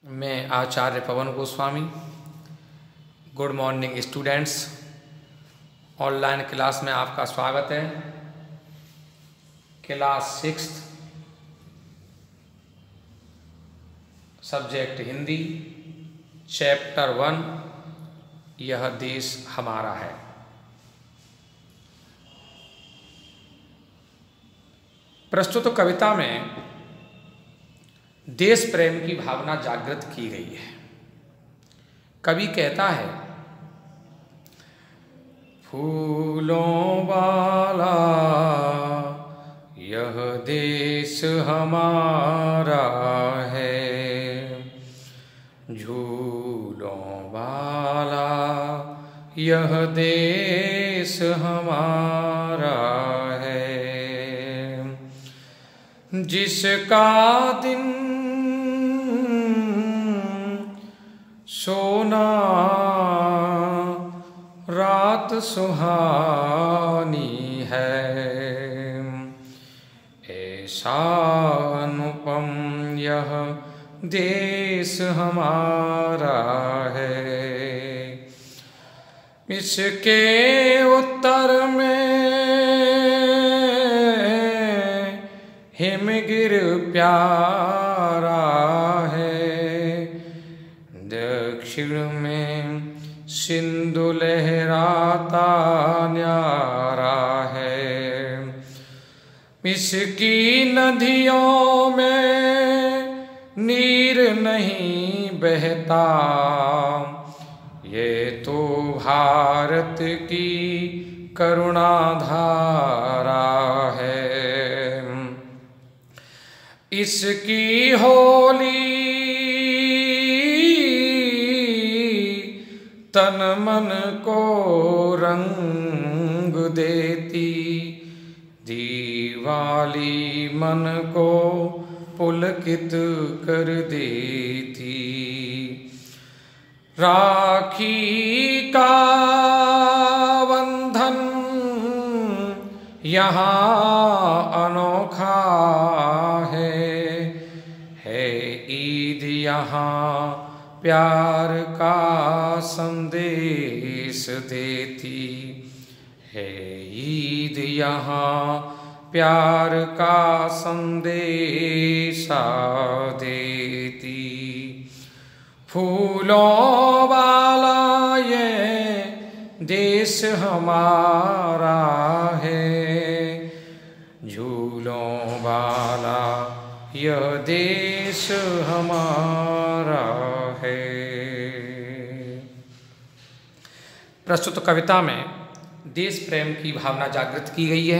मैं Acharya Pawan Goswami. Good morning students, online class में आपका स्वागत है। क्लास 6, सब्जेक्ट हिंदी, चैप्टर 1, यह देश हमारा है। प्रस्तुत कविता में देश प्रेम की भावना जागृत की गई है। कवि कहता है, फूलों वाला यह देश हमारा है, झूलों वाला यह देश हमारा है, जिसका दिन सोना रात सुहानी है, ऐसा अनुपम यह देश हमारा है। इसके उत्तर में हिमगिर प्यारा है, दक्षिण में सिंधु लहराता न्यारा है, इसकी नदियों में नीर नहीं बहता, ये तो भारत की करुणा धारा है, इसकी होली तन मन को रंग देती, दिवाली मन को पुलकित कर देती, राखी का बंधन यहाँ अनोखा है ईद यहाँ प्यार का संदेश देती है, ईद यहाँ प्यार का संदेश देती। फूलों वाला ये देश हमारा है, झूलों वाला यह देश हमारा है। प्रस्तुत कविता में देश प्रेम की भावना जागृत की गई है।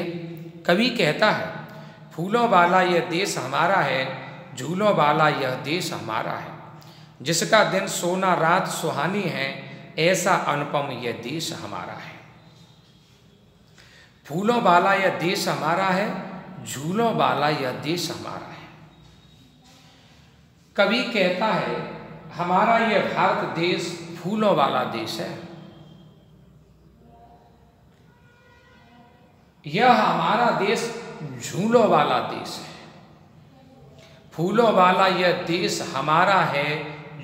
कवि कहता है, फूलों वाला यह देश हमारा है, झूलों वाला यह देश हमारा है, जिसका दिन सोना रात सुहानी है, ऐसा अनुपम यह देश हमारा है। फूलों वाला यह देश हमारा है, झूलों वाला यह देश हमारा है। कवि कहता है, हमारा यह भारत देश फूलों वाला देश है, यह हमारा देश झूलों वाला देश है। फूलों वाला यह देश हमारा है,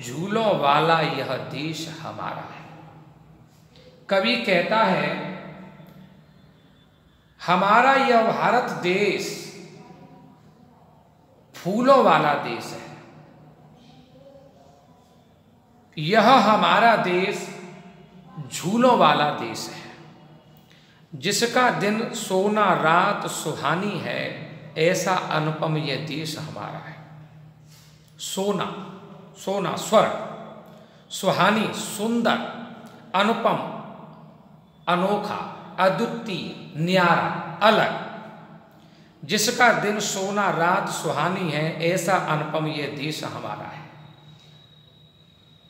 झूलों वाला यह देश हमारा है। कवि कहता है, हमारा यह भारत देश फूलों वाला देश है, यह हमारा देश झूलों वाला देश है, जिसका दिन सोना रात सुहानी है, ऐसा अनुपम यह देश हमारा है। सोना, सोना स्वर्ण, सुहानी सुंदर, अनुपम अनोखा, अद्वितीय, न्यारा, अलग, जिसका दिन सोना रात सुहानी है, ऐसा अनुपम यह देश हमारा है।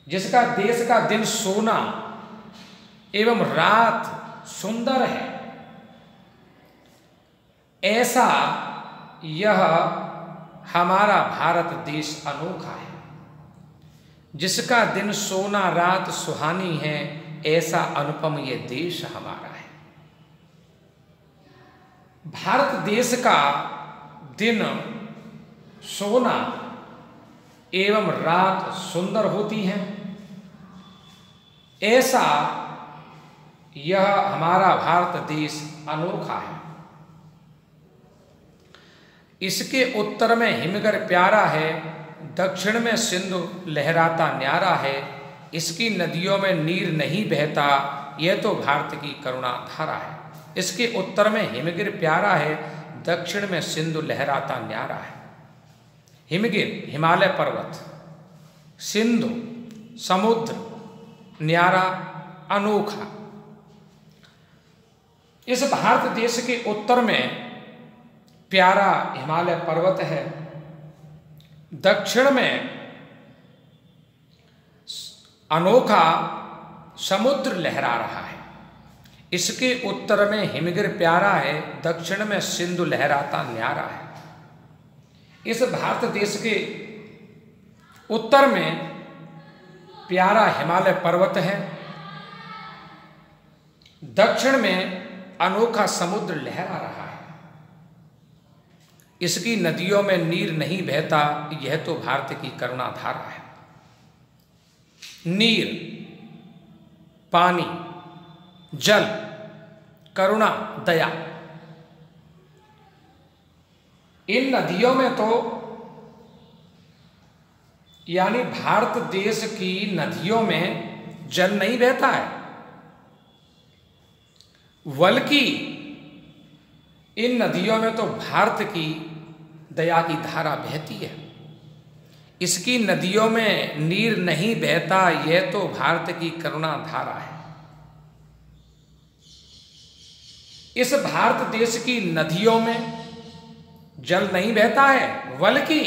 जिसका देश का दिन सोना एवं रात सुंदर है, ऐसा यह हमारा भारत देश अनोखा है। जिसका दिन सोना रात सुहानी है, ऐसा अनुपम यह देश हमारा है। भारत देश का दिन सोना एवं रात सुंदर होती हैं, ऐसा यह हमारा भारत देश अनोखा है। इसके उत्तर में हिमगिर प्यारा है, दक्षिण में सिंधु लहराता न्यारा है। इसकी नदियों में नीर नहीं बहता, यह तो भारत की करुणा धारा है। इसके उत्तर में हिमगिर प्यारा है, दक्षिण में सिंधु लहराता न्यारा है। हिमगिर हिमालय पर्वत, सिंधु समुद्र, न्यारा अनोखा। इस भारत देश के उत्तर में प्यारा हिमालय पर्वत है, दक्षिण में अनोखा समुद्र लहरा रहा है। इसके उत्तर में हिमगिर प्यारा है, दक्षिण में सिंधु लहराता न्यारा है। इस भारत देश के उत्तर में प्यारा हिमालय पर्वत है, दक्षिण में अनोखा समुद्र लहरा रहा है। इसकी नदियों में नीर नहीं बहता, यह तो भारत की करुणा धारा है। नीर, पानी, जल, करुणा, दया, इन नदियों में तो यानी भारत देश की नदियों में जल नहीं बहता है, बल्कि इन नदियों में तो भारत की दया की धारा बहती है। इसकी नदियों में नीर नहीं बहता, यह तो भारत की करुणा धारा है। इस भारत देश की नदियों में जल नहीं बहता है, बल्कि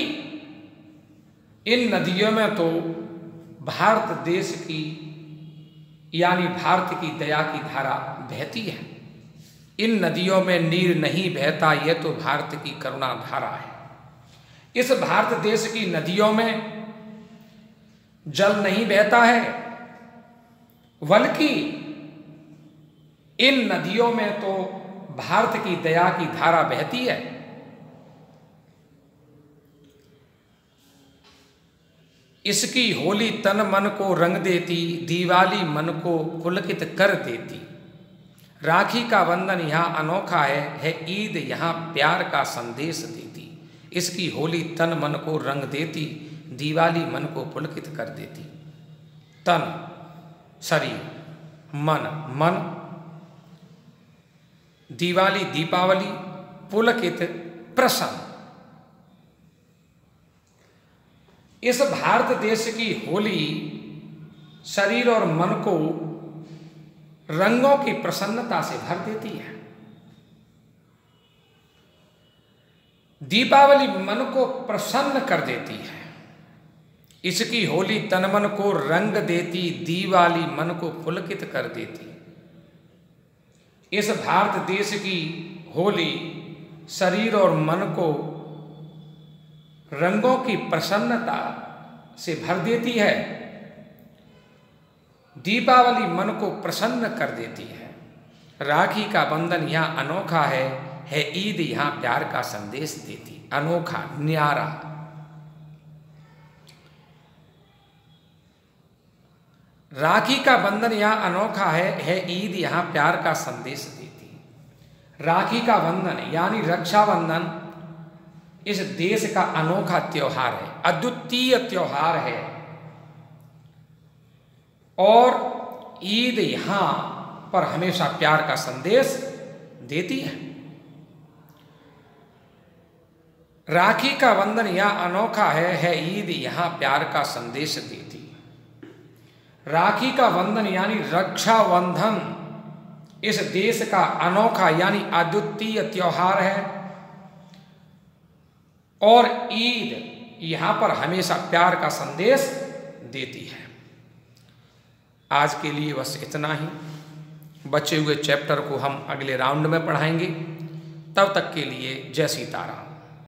इन नदियों में तो भारत देश की यानी भारत की दया की धारा बहती है। इन नदियों में नीर नहीं बहता, यह तो भारत की करुणा धारा है। इस भारत देश की नदियों में जल नहीं बहता है, बल्कि इन नदियों में तो भारत की दया की धारा बहती है। इसकी होली तन मन को रंग देती, दिवाली मन को पुलकित कर देती। राखी का बंधन यहाँ अनोखा है ईद यहाँ प्यार का संदेश देती। इसकी होली तन मन को रंग देती, दिवाली मन को पुलकित कर देती। तन शरीर, मन मन, दिवाली दीपावली, पुलकित प्रसन्न। इस भारत देश की होली शरीर और मन को रंगों की प्रसन्नता से भर देती है। दीपावली मन को प्रसन्न कर देती है। इसकी होली तन मन को रंग देती, दिवाली मन को पुलकित कर देती। इस भारत देश की होली शरीर और मन को रंगों की प्रसन्नता से भर देती है। दीपावली मन को प्रसन्न कर देती है। राखी का बंधन यहाँ अनोखा है ईद यहाँ प्यार का संदेश देती। अनोखा, न्यारा। राखी का बंधन यहाँ अनोखा है ईद यहाँ प्यार का संदेश देती। राखी का बंधन यानी रक्षाबंधन इस देश का अनोखा त्योहार है, अद्वितीय त्योहार है। और ईद यहां पर हमेशा प्यार का संदेश देती है। राखी का बंधन यहाँ अनोखा है ईद यहाँ प्यार का संदेश देती। राखी का बंधन यानी रक्षाबंधन इस देश का अनोखा यानी अद्वितीय त्योहार है। और ईद यहाँ पर हमेशा प्यार का संदेश देती है। आज के लिए बस इतना ही। बचे हुए चैप्टर को हम अगले राउंड में पढ़ाएंगे। तब तक के लिए जय सीताराम।